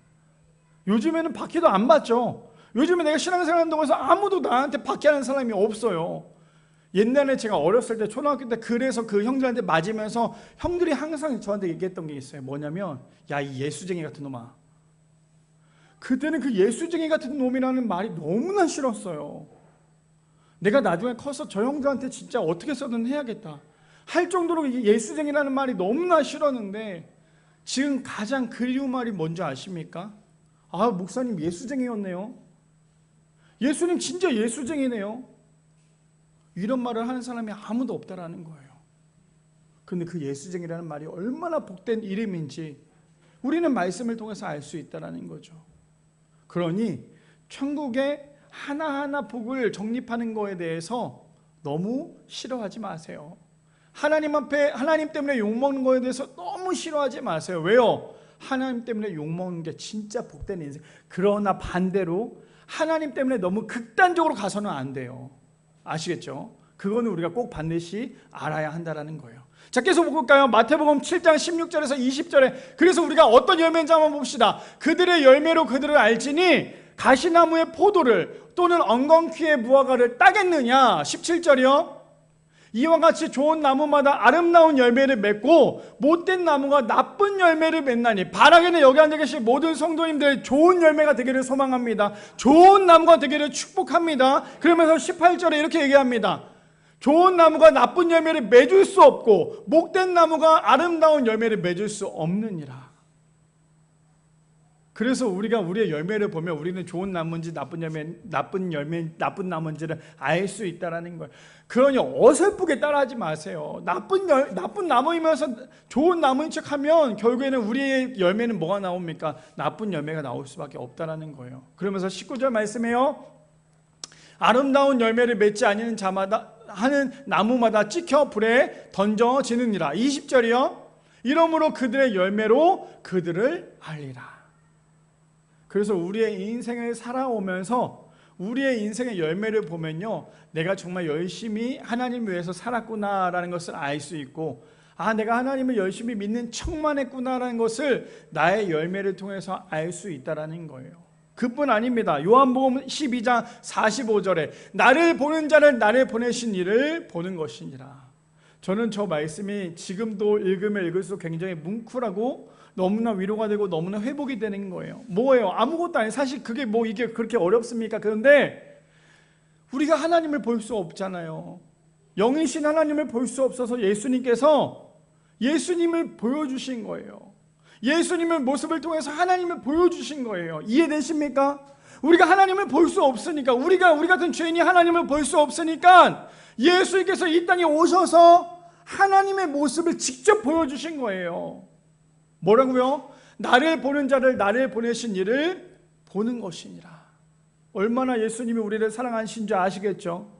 요즘에는 박해도 안 받죠. 요즘에 내가 신앙생활 한다고 해서 아무도 나한테 박해하는 사람이 없어요. 옛날에 제가 어렸을 때 초등학교 때 그래서 그 형들한테 맞으면서 형들이 항상 저한테 얘기했던 게 있어요. 뭐냐면, 야, 이 예수쟁이 같은 놈아. 그때는 그 예수쟁이 같은 놈이라는 말이 너무나 싫었어요. 내가 나중에 커서 저 형들한테 진짜 어떻게 써든 해야겠다 할 정도로 예수쟁이라는 말이 너무나 싫었는데, 지금 가장 그리운 말이 뭔지 아십니까? 목사님 예수쟁이였네요. 예수님 진짜 예수쟁이네요. 이런 말을 하는 사람이 아무도 없다라는 거예요. 그런데 그 예수쟁이라는 말이 얼마나 복된 이름인지 우리는 말씀을 통해서 알 수 있다는 거죠. 그러니 천국의 하나하나 복을 정립하는 거에 대해서 너무 싫어하지 마세요. 하나님 앞에 하나님 때문에 욕먹는 거에 대해서 너무 싫어하지 마세요. 왜요? 하나님 때문에 욕먹는 게 진짜 복된 인생. 그러나 반대로 하나님 때문에 너무 극단적으로 가서는 안 돼요. 아시겠죠? 그거는 우리가 꼭 반드시 알아야 한다는 거예요. 자, 계속 볼까요? 마태복음 7장 16절에서 20절에 그래서 우리가 어떤 열매인지 한번 봅시다. 그들의 열매로 그들을 알지니 가시나무의 포도를 또는 엉겅퀴의 무화과를 따겠느냐. 17절이요. 이와 같이 좋은 나무마다 아름다운 열매를 맺고 못된 나무가 나쁜 열매를 맺나니. 바라기는 여기 앉아 계신 모든 성도님들 좋은 열매가 되기를 소망합니다. 좋은 나무가 되기를 축복합니다. 그러면서 18절에 이렇게 얘기합니다. 좋은 나무가 나쁜 열매를 맺을 수 없고 못된 나무가 아름다운 열매를 맺을 수 없느니라. 그래서 우리가 우리의 열매를 보면 우리는 좋은 나무인지 나쁜 나무인지를 알 수 있다라는 거예요. 그러니 어설프게 따라하지 마세요. 나쁜 나무이면서 좋은 나무인 척하면 결국에는 우리의 열매는 뭐가 나옵니까? 나쁜 열매가 나올 수밖에 없다라는 거예요. 그러면서 19절 말씀해요. 아름다운 열매를 맺지 아니하는 자마다 하는 나무마다 찍혀 불에 던져지느니라. 20절이요. 이러므로 그들의 열매로 그들을 알리라. 그래서 우리의 인생을 살아오면서 우리의 인생의 열매를 보면요, 내가 정말 열심히 하나님을 위해서 살았구나라는 것을 알 수 있고, 내가 하나님을 열심히 믿는 척만 했구나라는 것을 나의 열매를 통해서 알 수 있다는 거예요. 그뿐 아닙니다. 요한복음 12장 45절에 나를 보는 자를 나를 보내신 이를 보는 것이니라. 저는 저 말씀이 지금도 읽으면 읽을수록 굉장히 뭉클하고 너무나 위로가 되고 너무나 회복이 되는 거예요. 뭐예요? 아무것도 아니에요. 사실 그게 뭐 이게 그렇게 어렵습니까? 그런데 우리가 하나님을 볼 수 없잖아요. 영이신 하나님을 볼 수 없어서 예수님께서 예수님을 보여주신 거예요. 예수님의 모습을 통해서 하나님을 보여주신 거예요. 이해되십니까? 우리가 하나님을 볼 수 없으니까, 우리 같은 죄인이 하나님을 볼 수 없으니까 예수님께서 이 땅에 오셔서 하나님의 모습을 직접 보여주신 거예요. 뭐라고요? 나를 보는 자를 나를 보내신 이를 보는 것이니라. 얼마나 예수님이 우리를 사랑하신 줄 아시겠죠?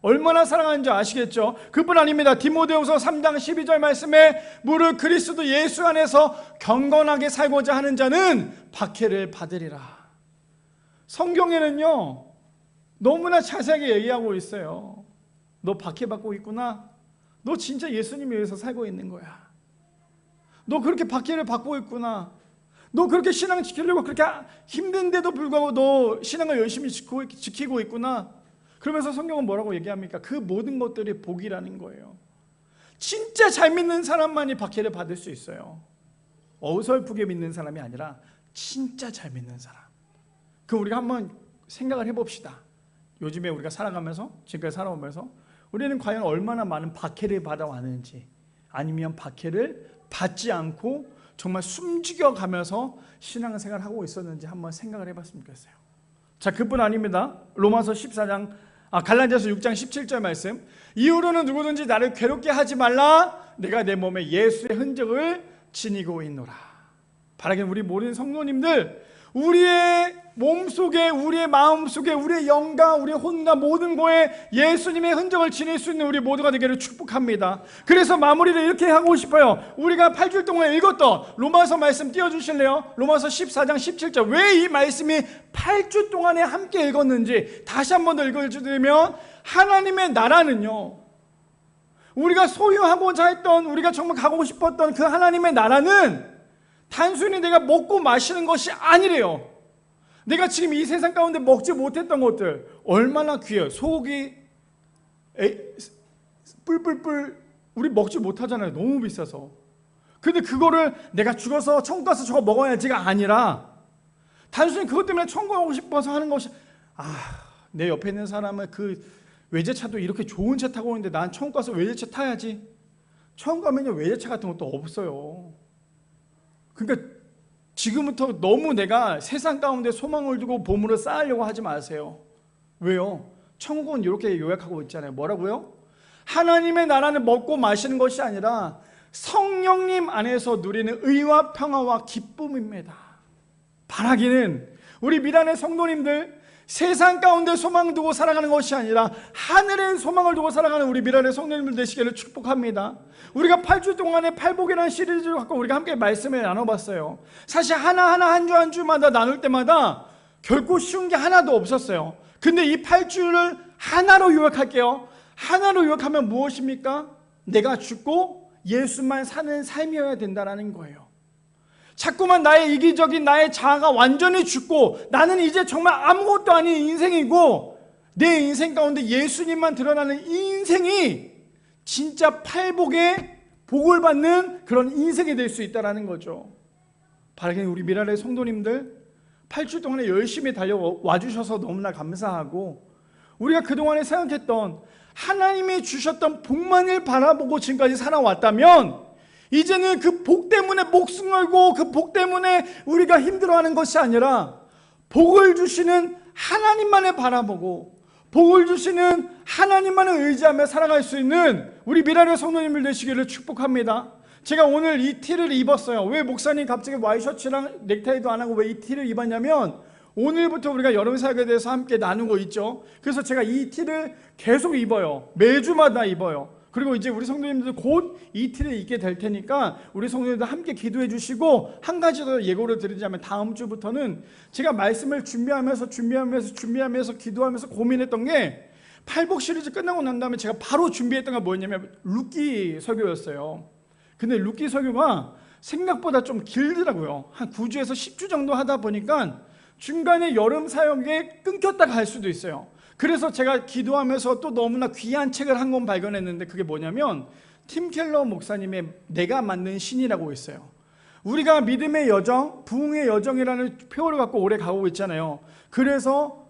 얼마나 사랑하는지 아시겠죠? 그뿐 아닙니다. 디모데후서 3장 12절 말씀에 무릇 그리스도 예수 안에서 경건하게 살고자 하는 자는 박해를 받으리라. 성경에는요, 너무나 자세하게 얘기하고 있어요. 너 박해받고 있구나? 너 진짜 예수님을 위해서 살고 있는 거야. 너 그렇게 박해를 받고 있구나. 너 그렇게 신앙 지키려고 그렇게 힘든데도 불구하고 너 신앙을 열심히 지키고 있구나. 그러면서 성경은 뭐라고 얘기합니까? 그 모든 것들이 복이라는 거예요. 진짜 잘 믿는 사람만이 박해를 받을 수 있어요. 어설프게 믿는 사람이 아니라 진짜 잘 믿는 사람. 그럼 우리가 한번 생각을 해봅시다. 요즘에 우리가 살아가면서, 지금까지 살아오면서 우리는 과연 얼마나 많은 박해를 받아왔는지, 아니면 박해를 받지 않고 정말 숨죽여가면서 신앙생활을 하고 있었는지 한번 생각을 해봤으면 좋겠어요. 자, 그뿐 아닙니다. 로마서 14장 갈라디아서 6장 17절 말씀, 이후로는 누구든지 나를 괴롭게 하지 말라. 내가 내 몸에 예수의 흔적을 지니고 있노라. 바라기는 우리 모든 성도님들, 우리의 몸속에, 우리의 마음속에, 우리의 영과 우리의 혼과 모든 거에 예수님의 흔적을 지닐 수 있는 우리 모두가 되기를 축복합니다. 그래서 마무리를 이렇게 하고 싶어요. 우리가 8주 동안 읽었던 로마서 말씀 띄워주실래요? 로마서 14장 17절. 왜 이 말씀이 8주 동안에 함께 읽었는지 다시 한 번 더 읽어주면, 하나님의 나라는요, 우리가 소유하고자 했던, 우리가 정말 가고 싶었던 그 하나님의 나라는 단순히 내가 먹고 마시는 것이 아니래요. 내가 지금 이 세상 가운데 먹지 못했던 것들 얼마나 귀해요. 소고기 뿔뿔뿔 우리 먹지 못하잖아요. 너무 비싸서. 근데 그거를 내가 죽어서 천국 가서 저거 먹어야지가 아니라, 단순히 그것 때문에 천국 가고 싶어서 하는 것이, 내 옆에 있는 사람은 그 외제차도 이렇게 좋은 차 타고 있는데 난 천국 가서 외제차 타야지. 천국 가면요, 외제차 같은 것도 없어요. 그러니까 지금부터 너무 내가 세상 가운데 소망을 두고 보물을 쌓으려고 하지 마세요. 왜요? 천국은 이렇게 요약하고 있잖아요. 뭐라고요? 하나님의 나라는 먹고 마시는 것이 아니라 성령님 안에서 누리는 의와 평화와 기쁨입니다. 바라기는 우리 미란의 성도님들, 세상 가운데 소망 두고 살아가는 것이 아니라 하늘의 소망을 두고 살아가는 우리 미란의 성도님들 되시기를 축복합니다. 우리가 8주 동안의 팔복이라는 시리즈를 갖고 우리가 함께 말씀을 나눠봤어요. 사실 하나하나 한 주 한 주마다 나눌 때마다 결코 쉬운 게 하나도 없었어요. 근데 이 8주를 하나로 요약할게요. 하나로 요약하면 무엇입니까? 내가 죽고 예수만 사는 삶이어야 된다는 거예요. 자꾸만 나의 이기적인 나의 자아가 완전히 죽고 나는 이제 정말 아무것도 아닌 인생이고, 내 인생 가운데 예수님만 드러나는 이 인생이 진짜 팔복의 복을 받는 그런 인생이 될 수 있다는 거죠. 바라기는 우리 미랄의 성도님들, 8주 동안에 열심히 달려와 주셔서 너무나 감사하고, 우리가 그동안에 생각했던 하나님이 주셨던 복만을 바라보고 지금까지 살아왔다면, 이제는 그 복 때문에 목숨 걸고 그 복 때문에 우리가 힘들어하는 것이 아니라 복을 주시는 하나님만을 바라보고 복을 주시는 하나님만을 의지하며 살아갈 수 있는 우리 미랄의 성도님들 되시기를 축복합니다. 제가 오늘 이 티를 입었어요. 왜 목사님 갑자기 와이셔츠랑 넥타이도 안 하고 왜 이 티를 입었냐면, 오늘부터 우리가 여름 사역에 대해서 함께 나누고 있죠. 그래서 제가 이 티를 계속 입어요. 매주마다 입어요. 그리고 이제 우리 성도님들 곧 이틀에 있게 될 테니까 우리 성도님들 함께 기도해 주시고, 한 가지 더 예고를 드리자면 다음 주부터는 제가 말씀을 준비하면서 기도하면서 고민했던 게, 팔복 시리즈 끝나고 난 다음에 제가 바로 준비했던 게 뭐였냐면 룻기 설교였어요. 근데 룻기 설교가 생각보다 좀 길더라고요. 한 9주에서 10주 정도 하다 보니까 중간에 여름 사역에 끊겼다가 할 수도 있어요. 그래서 제가 기도하면서 또 너무나 귀한 책을 한 권 발견했는데, 그게 뭐냐면 팀 켈러 목사님의 내가 만든 신이라고 있어요. 우리가 믿음의 여정, 부흥의 여정이라는 표어를 갖고 오래 가고 있잖아요. 그래서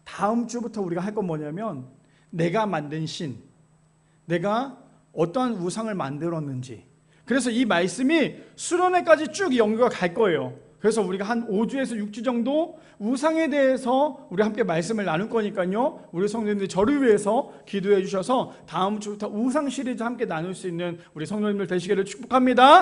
다음 주부터 우리가 할 건 뭐냐면 내가 만든 신, 내가 어떠한 우상을 만들었는지, 그래서 이 말씀이 수련회까지 쭉 연구가 갈 거예요. 그래서 우리가 한 5주에서 6주 정도 우상에 대해서 우리 함께 말씀을 나눌 거니까요, 우리 성도님들 저를 위해서 기도해 주셔서 다음 주부터 우상 시리즈 함께 나눌 수 있는 우리 성도님들 되시기를 축복합니다.